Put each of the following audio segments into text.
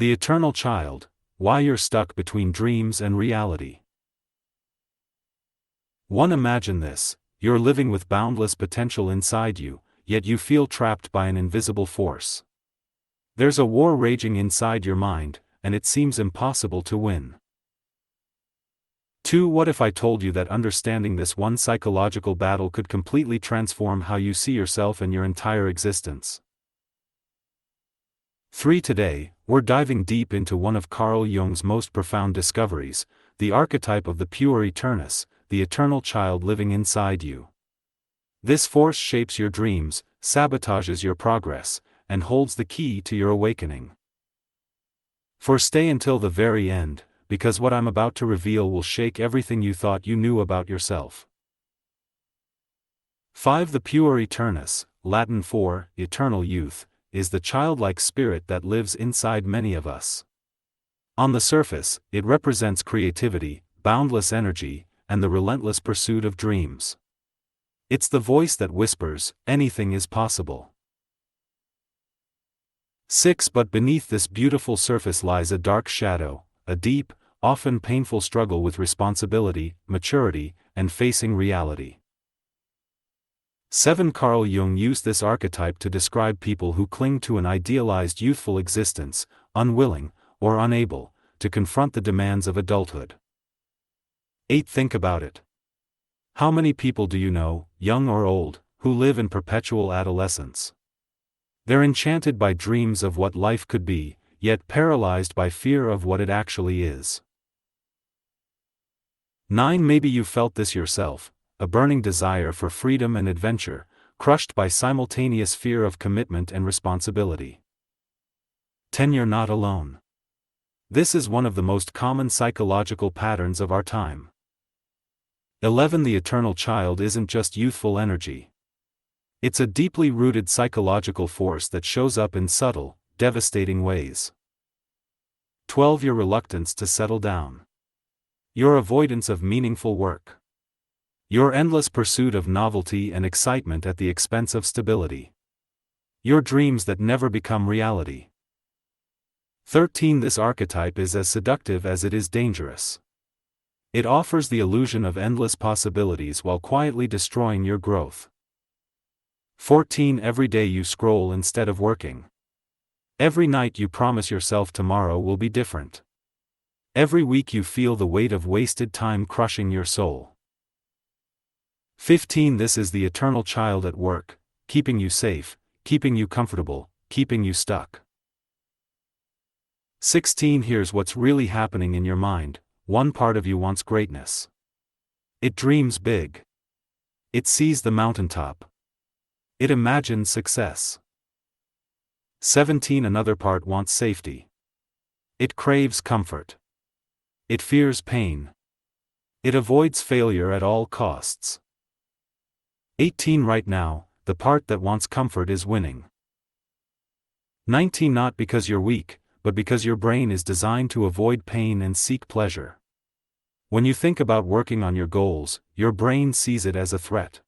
The eternal child, why you're stuck between dreams and reality. 1. Imagine this: you're living with boundless potential inside you, yet you feel trapped by an invisible force. There's a war raging inside your mind, and it seems impossible to win. 2. What if I told you that understanding this one psychological battle could completely transform how you see yourself and your entire existence? 3. Today, we're diving deep into one of Carl Jung's most profound discoveries, the archetype of the Puer Aeternus, the eternal child living inside you. This force shapes your dreams, sabotages your progress, and holds the key to your awakening. Stay until the very end, because what I'm about to reveal will shake everything you thought you knew about yourself. 5. The Puer Aeternus, Latin for eternal youth, is the childlike spirit that lives inside many of us. On the surface, it represents creativity, boundless energy, and the relentless pursuit of dreams. It's the voice that whispers, anything is possible. 6. But beneath this beautiful surface lies a dark shadow, a deep, often painful struggle with responsibility, maturity, and facing reality. 7. Carl Jung used this archetype to describe people who cling to an idealized youthful existence, unwilling, or unable, to confront the demands of adulthood. 8. Think about it. How many people do you know, young or old, who live in perpetual adolescence? They're enchanted by dreams of what life could be, yet paralyzed by fear of what it actually is. 9. Maybe you felt this yourself, a burning desire for freedom and adventure, crushed by simultaneous fear of commitment and responsibility. 10. You're not alone. This is one of the most common psychological patterns of our time. 11. The eternal child isn't just youthful energy. It's a deeply rooted psychological force that shows up in subtle, devastating ways. 12. Your reluctance to settle down. Your avoidance of meaningful work. Your endless pursuit of novelty and excitement at the expense of stability. Your dreams that never become reality. 13. This archetype is as seductive as it is dangerous. It offers the illusion of endless possibilities while quietly destroying your growth. 14. Every day you scroll instead of working. Every night you promise yourself tomorrow will be different. Every week you feel the weight of wasted time crushing your soul. 15. This is the eternal child at work, keeping you safe, keeping you comfortable, keeping you stuck. 16. Here's what's really happening in your mind: one part of you wants greatness. It dreams big. It sees the mountaintop. It imagines success. 17. Another part wants safety. It craves comfort. It fears pain. It avoids failure at all costs. 18. Right now, the part that wants comfort is winning. 19. Not because you're weak, but because your brain is designed to avoid pain and seek pleasure. When you think about working on your goals, your brain sees it as a threat.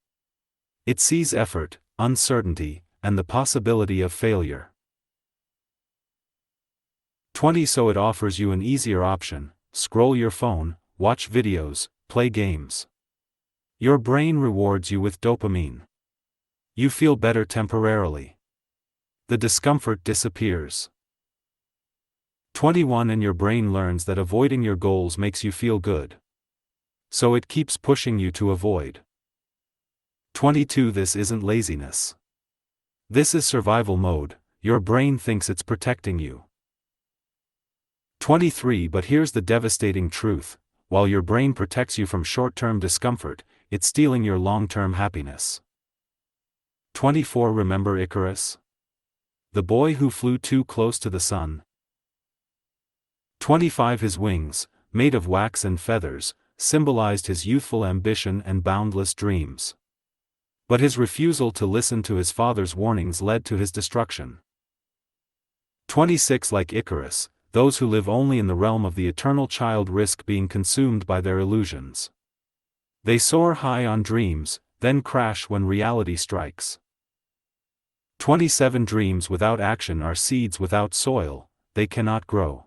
It sees effort, uncertainty, and the possibility of failure. 20. So it offers you an easier option: scroll your phone, watch videos, play games. Your brain rewards you with dopamine. You feel better temporarily. The discomfort disappears. 21. And your brain learns that avoiding your goals makes you feel good. So it keeps pushing you to avoid. 22. This isn't laziness. This is survival mode. Your brain thinks it's protecting you. 23. But here's the devastating truth: while your brain protects you from short-term discomfort, it's stealing your long-term happiness. 24. Remember Icarus? The boy who flew too close to the sun. 25. His wings, made of wax and feathers, symbolized his youthful ambition and boundless dreams. But his refusal to listen to his father's warnings led to his destruction. 26. Like Icarus, those who live only in the realm of the eternal child risk being consumed by their illusions. They soar high on dreams, then crash when reality strikes. 27. Dreams without action are seeds without soil, they cannot grow.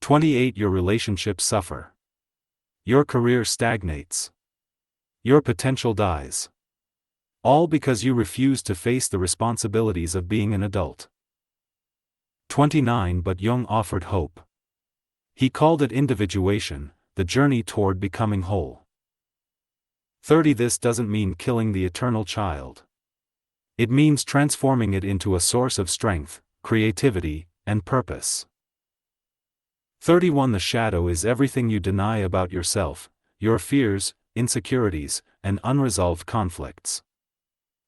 28 Your relationships suffer. Your career stagnates. Your potential dies. All because you refuse to face the responsibilities of being an adult. 29 But Jung offered hope. He called it individuation, the journey toward becoming whole. 30 This doesn't mean killing the eternal child. It means transforming it into a source of strength, creativity, and purpose. 31 The shadow is everything you deny about yourself, your fears, insecurities, and unresolved conflicts.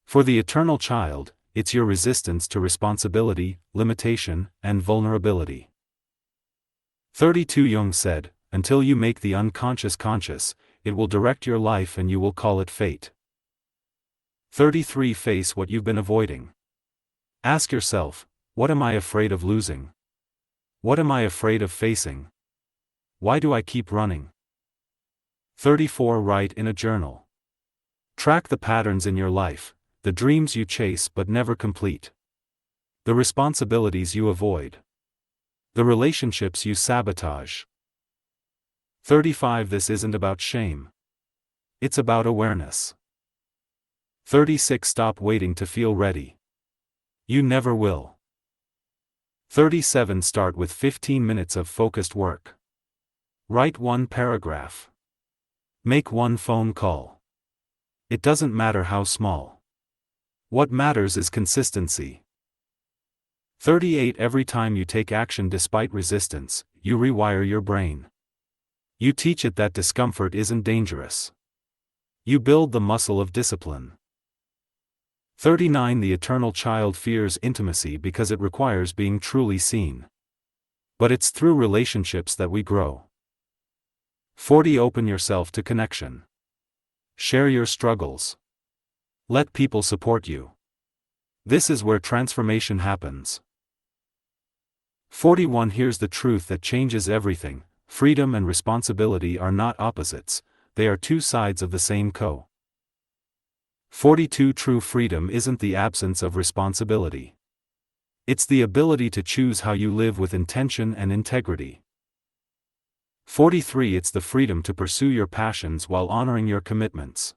For the eternal child, it's your resistance to responsibility, limitation, and vulnerability. 32 Jung said, until you make the unconscious conscious, it will direct your life and you will call it fate. 33 Face what you've been avoiding. Ask yourself, what am I afraid of losing? What am I afraid of facing? Why do I keep running? 34 Write in a journal. Track the patterns in your life, the dreams you chase but never complete. The responsibilities you avoid. The relationships you sabotage. 35 This isn't about shame. It's about awareness. 36 Stop waiting to feel ready. You never will. 37 Start with 15 minutes of focused work. Write one paragraph. Make one phone call. It doesn't matter how small. What matters is consistency. 38 Every time you take action despite resistance, you rewire your brain. You teach it that discomfort isn't dangerous. You build the muscle of discipline. 39 The eternal child fears intimacy because it requires being truly seen. But it's through relationships that we grow. 40 Open yourself to connection. Share your struggles. Let people support you. This is where transformation happens. 41 Here's the truth that changes everything. Freedom and responsibility are not opposites, they are two sides of the same coin. 42 True freedom isn't the absence of responsibility. It's the ability to choose how you live with intention and integrity. 43 It's the freedom to pursue your passions while honoring your commitments.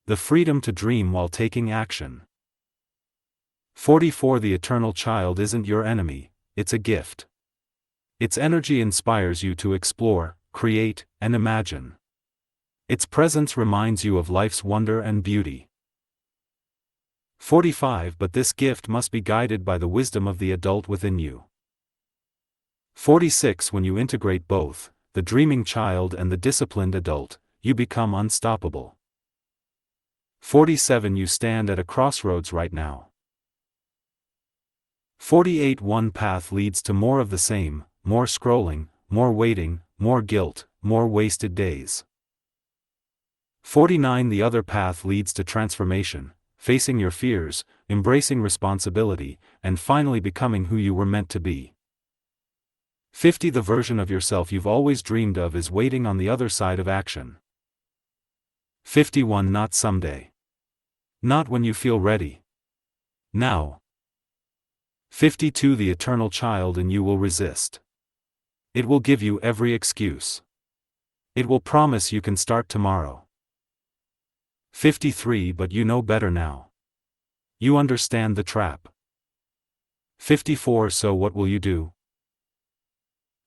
The freedom to dream while taking action. 44 The eternal child isn't your enemy, it's a gift. Its energy inspires you to explore, create, and imagine. Its presence reminds you of life's wonder and beauty. 45 But this gift must be guided by the wisdom of the adult within you. 46 When you integrate both, the dreaming child and the disciplined adult, you become unstoppable. 47 You stand at a crossroads right now. 48 One path leads to more of the same, more scrolling, more waiting, more guilt, more wasted days. 49 The other path leads to transformation, facing your fears, embracing responsibility, and finally becoming who you were meant to be. 50 The version of yourself you've always dreamed of is waiting on the other side of action. 51 Not someday. Not when you feel ready. Now. 52 The eternal child in you will resist. It will give you every excuse. It will promise you can start tomorrow. 53 But you know better now. You understand the trap. 54 So what will you do?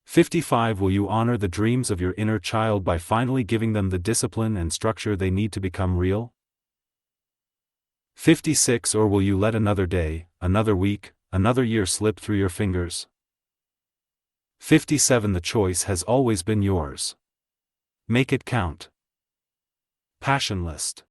55 Will you honor the dreams of your inner child by finally giving them the discipline and structure they need to become real? 56 Or will you let another day, another week, another year slip through your fingers? 57 The choice has always been yours. Make it count. Passion list.